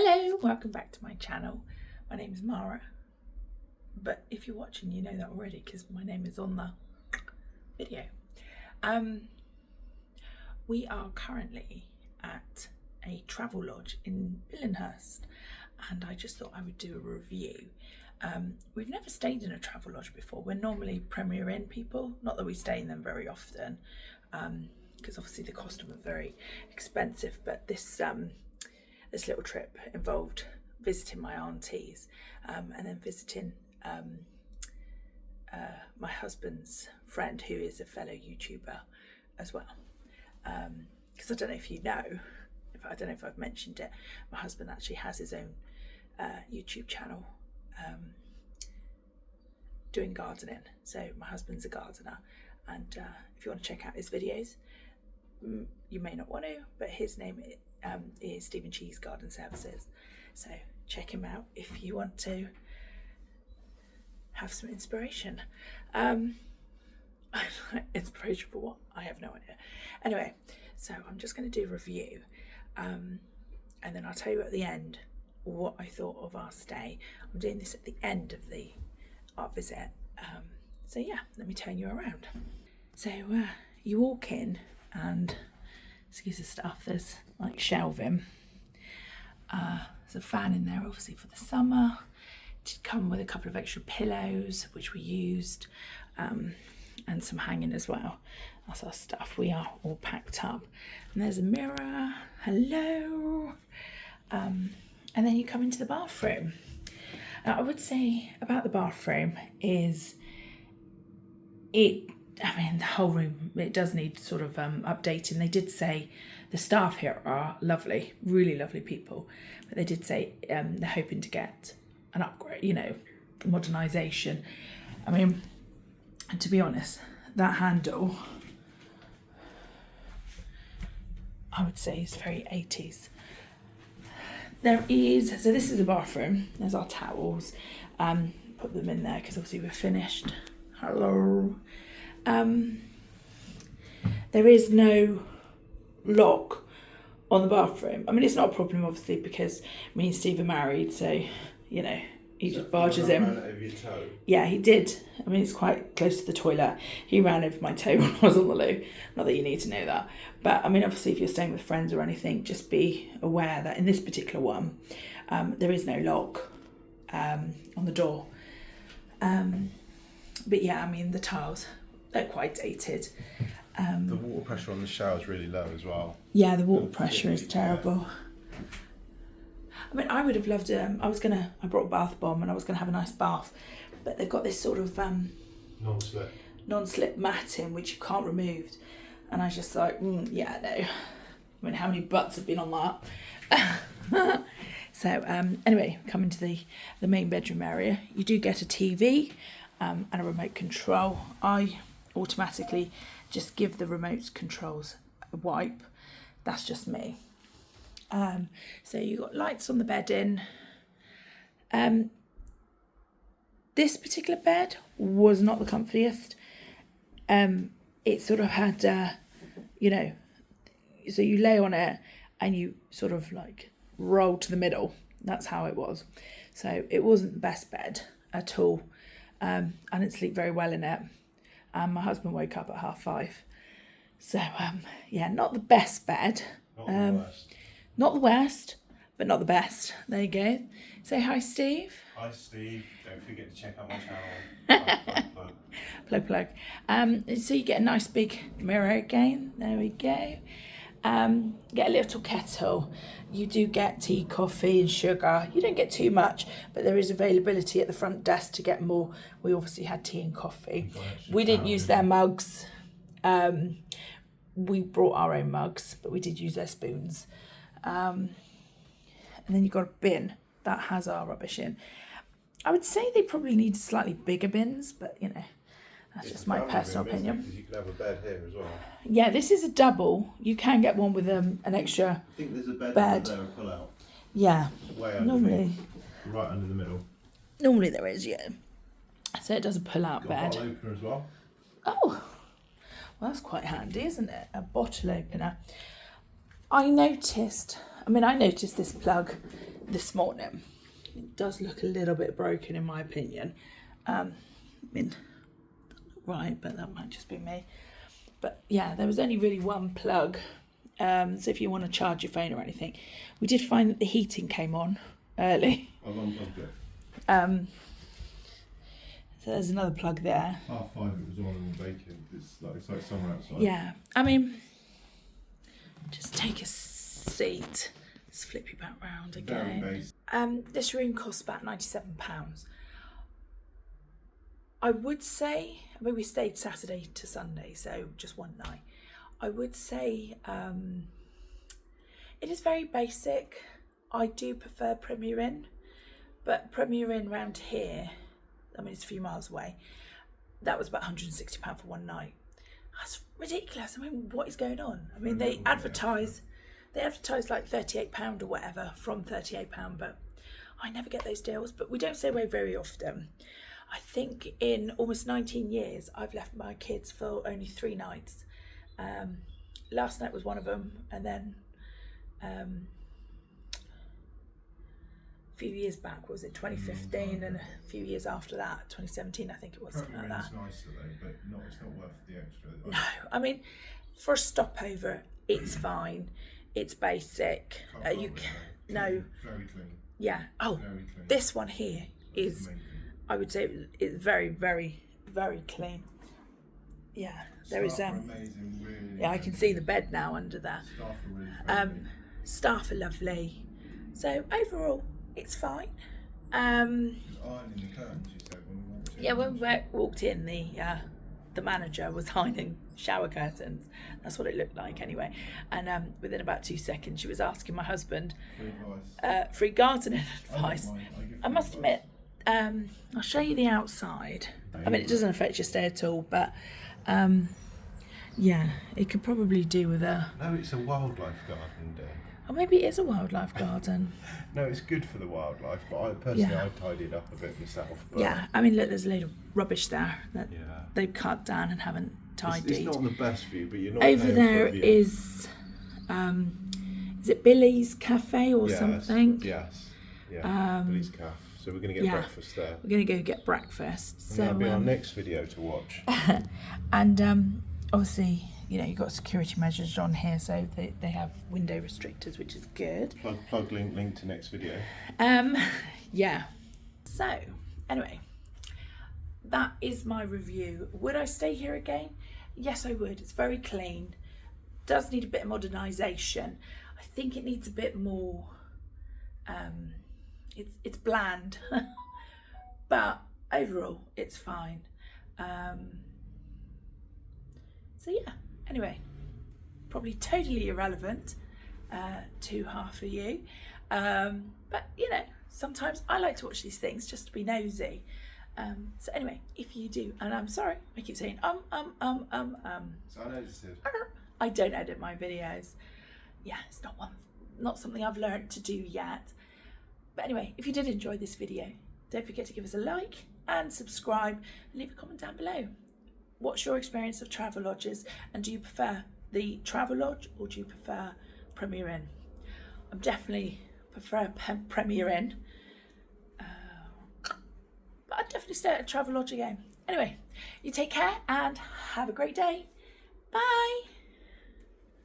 Hello, welcome back to my channel. My name is Mara, but if you're watching you know that already because my name is on the video. We are currently at a travel lodge in Billingshurst and I just thought I would do a review. We've never stayed in a travel lodge before. We're normally Premier Inn people, not that we stay in them very often because obviously the cost of them are very expensive, but this little trip involved visiting my aunties and then visiting my husband's friend who is a fellow YouTuber as well. Because I don't know if you know, I don't know if I've mentioned it, my husband actually has his own YouTube channel doing gardening. So my husband's a gardener, and if you want to check out his videos, you may not want to, but his name is Stephen Cheese Garden Services. So check him out if you want to have some inspiration. Inspiration for what? I have no idea. Anyway, so I'm just going to do a review and then I'll tell you at the end what I thought of our stay. I'm doing this at the end of our visit. So yeah, let me turn you around. So you walk in and excuse the stuff, there's like shelving. There's a fan in there obviously for the summer. It did come with a couple of extra pillows which we used, and some hanging as well. That's our stuff. We are all packed up. And there's a mirror. Hello. And then you come into the bathroom. Now, I would say about the bathroom is the whole room, it does need sort of updating. They did say the staff here are lovely, really lovely people, but they did say they're hoping to get an upgrade, modernisation. I mean, to be honest, that handle, I would say is very 80s. So this is a bathroom, there's our towels, put them in there because obviously we're finished. Hello. There is no lock on the bathroom. I mean, it's not a problem obviously because me and Steve are married, so he just barges in. Ran over your toe? Yeah, he did. I mean, it's quite close to the toilet. He ran over my toe when I was on the loo. Not that you need to know that, but I mean, obviously if you're staying with friends or anything, just be aware that in this particular one there is no lock on the door. But yeah, I mean, the tiles, they're quite dated. The water pressure on the shower is really low as well. Yeah, the water pressure is terrible. I mean, I would have loved I brought a bath bomb and I was going to have a nice bath, but they've got this sort of non-slip matting which you can't remove, and I was just like, yeah, no. I mean, how many butts have been on that? So anyway, coming to the main bedroom area, you do get a TV and a remote control. I automatically just give the remote controls a wipe. That's just me. So you got lights on the bedding. This particular bed was not the comfiest. It sort of had, so you lay on it and you sort of like roll to the middle. That's how it was. So it wasn't the best bed at all. I didn't sleep very well in it. My husband woke up at 5:30. So yeah, not the best bed. Not the worst. Not the worst, but not the best. There you go. Say hi, Steve. Hi, Steve. Don't forget to check out my channel. Plug. So you get a nice big mirror again. There we go. Get a little kettle. You do get tea, coffee and sugar. You don't get too much, but there is availability at the front desk to get more. We obviously had tea and coffee. We didn't use their mugs. We brought our own mugs, but we did use their spoons. And then you've got a bin that has our rubbish in. I would say they probably need slightly bigger bins, but that's just my personal opinion. Because you could have a bed here as well. Yeah, this is a double. You can get one with an extra I think there's a bed there and pull out. Yeah. Way underneath, right under the middle. Normally there is, yeah. So it does a pull-out bed. Got a bottle opener as well. Oh, well, that's quite handy, isn't it? A bottle opener. I noticed this plug this morning. It does look a little bit broken in my opinion. I mean, right, but that might just be me. But yeah, there was only really one plug. So if you want to charge your phone or anything, we did find that the heating came on early. I've unplugged it. So there's another plug there. 5:30 it was on and vacant. It's like summer outside. Yeah, I mean, just take a seat. Let's flip you back round again. Very basic. This room costs about £97. I would say, I mean, we stayed Saturday to Sunday, so just one night. I would say it is very basic. I do prefer Premier Inn, but Premier Inn round here, I mean, it's a few miles away. That was about £160 for one night. That's ridiculous. I mean, what is going on? I mean, they advertise like £38 or whatever from £38, but I never get those deals. But we don't stay away very often. I think in almost 19 years, I've left my kids for only 3 nights. Last night was one of them, and then a few years back, what was it 2015, and a few years after that, 2017, I think it was, something like that. It's nicer though, but it's not worth the extra. No, I mean, for a stopover, it's fine. It's basic. You no, very clean. Yeah. Oh, Very clean. this one here is, Amazing. I would say, it's very, very, very clean. Yeah, there is. Amazing, really, Yeah, I can see the bed now under there. Staff are really friendly. Staff are lovely. So overall, it's fine. Ironing the curtains, you said when we walked in. Yeah, when we walked in, the manager was ironing shower curtains. That's what it looked like anyway. And within about 2 seconds, she was asking my husband Free advice. free gardening I don't advice. mind, I give I free must advice. admit, I'll show you the outside. I mean, it doesn't affect your stay at all, but yeah, it could probably do with a... No, it's a wildlife garden, dear. Or maybe it is a wildlife garden. No, it's good for the wildlife, but I personally, I tidied up a bit myself. But Yeah, I mean, look, there's a load of rubbish there that yeah. they've cut down and haven't tidied. It's not the best view, but you're not Over paying there for a view. is it Billy's Cafe or Yes, something? Yes, yeah, Billy's Cafe. So we're going to get breakfast there. We're going to go get breakfast. And So that'll be our next video to watch. and obviously, you know, you've got security measures on here, so they have window restrictors, which is good. Plug link to next video. Yeah. So anyway, that is my review. Would I stay here again? Yes, I would. It's very clean. Does need a bit of modernisation. I think it needs a bit more. It's bland, but overall it's fine. So yeah. Anyway, probably totally irrelevant to half of you, but you know, sometimes I like to watch these things just to be nosy. So anyway, if you do, and I'm sorry, I keep saying So I noticed it. I don't edit my videos. Yeah, it's not something I've learned to do yet. But anyway, if you did enjoy this video, don't forget to give us a like and subscribe and leave a comment down below. What's your experience of Travelodges, and do you prefer the Travelodge or do you prefer Premier Inn? I'm definitely prefer Premier Inn, but I'd definitely stay at a Travelodge again. Anyway, you take care and have a great day. Bye.